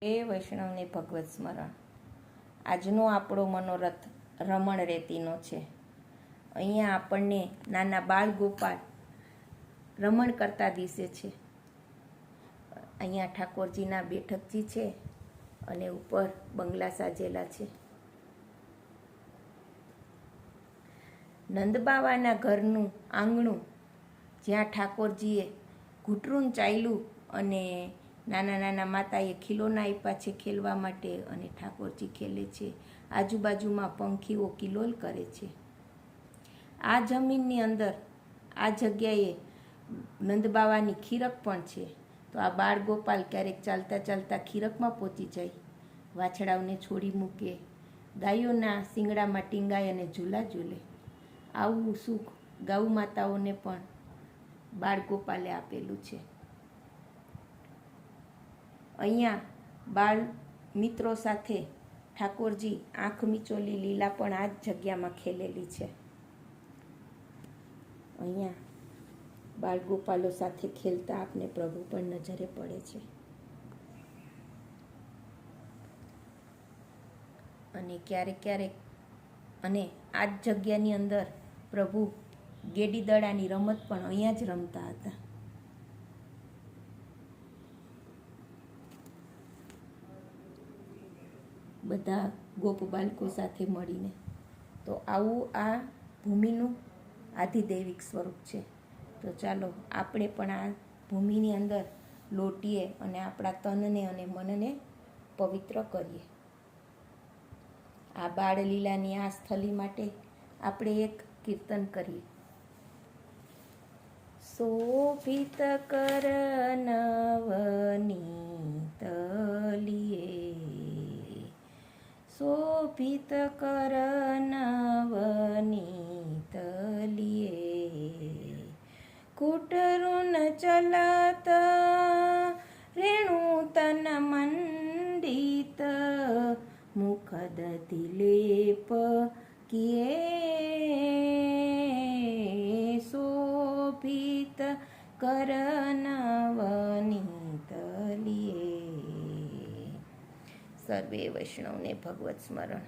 એ વૈષ્ણવને ભગવત સ્મરણ. આજનો આપણો મનોરથ રમણ રેતીનો છે. અહીંયા આપણને નાના બાળ ગોપાલ રમણ કરતા દિશે છે. અહીંયા ઠાકોરજીના બેઠકજી છે અને ઉપર બંગલા સાજેલા છે. નંદબાવાના ઘરનું આંગણું જ્યાં ઠાકોરજીએ ઘૂંટરું ચાલ્યું અને નાના નાના માતાએ ખીલોના આપ્યા છે ખેલવા માટે અને ઠાકોરજી ખેલે છે. આજુબાજુમાં પંખીઓ કિલોલ કરે છે. આ જમીનની અંદર આ જગ્યાએ નંદબાવાની ખીરક પણ છે. તો આ બાળ ગોપાલ ક્યારેક ચાલતા ચાલતા ખીરકમાં પહોંચી જાય, વાછડાઓને છોડી મૂકે, ગાયોના શિંગડામાં ટીંગાય અને ઝૂલા ઝૂલે. આવું સુખ ગૌ માતાઓને પણ બાળ ગોપાલે આપેલું છે. અહીંયા બાળ મિત્રો સાથે ઠાકોરજી આંખ મીચોલી લીલા પણ આ જ જગ્યામાં ખેલેલી છે. અહીંયા બાળ ગોપાલો સાથે ખેલતા આપને પ્રભુ પણ નજરે પડે છે. અને ક્યારેક ક્યારેક અને આ જ જગ્યાની અંદર પ્રભુ ગેડી દડાની રમત પણ અહીંયા જ રમતા હતા. બધા ગોપ બાળકો સાથે મળીને. તો આવું આ ભૂમિનું આધિદૈવિક સ્વરૂપ છે. તો ચાલો આપણે પણ આ ભૂમિની અંદર લોટીએ અને આપણા તનને અને મનને પવિત્ર કરીએ. આ બાળલીલાની આ સ્થલી માટે આપણે એક કીર્તન કરીએ. શોભિત કર નવનીતલીએ, શોભિત કર નવનીતલીએ, કુટરુન ચલત રેણુ તન મંડિત, મુખદ દિલેપ કિએ, શોભિત કર નવનીતલીએ. સર્વે વૈષ્ણવને ભગવત સ્મરણ.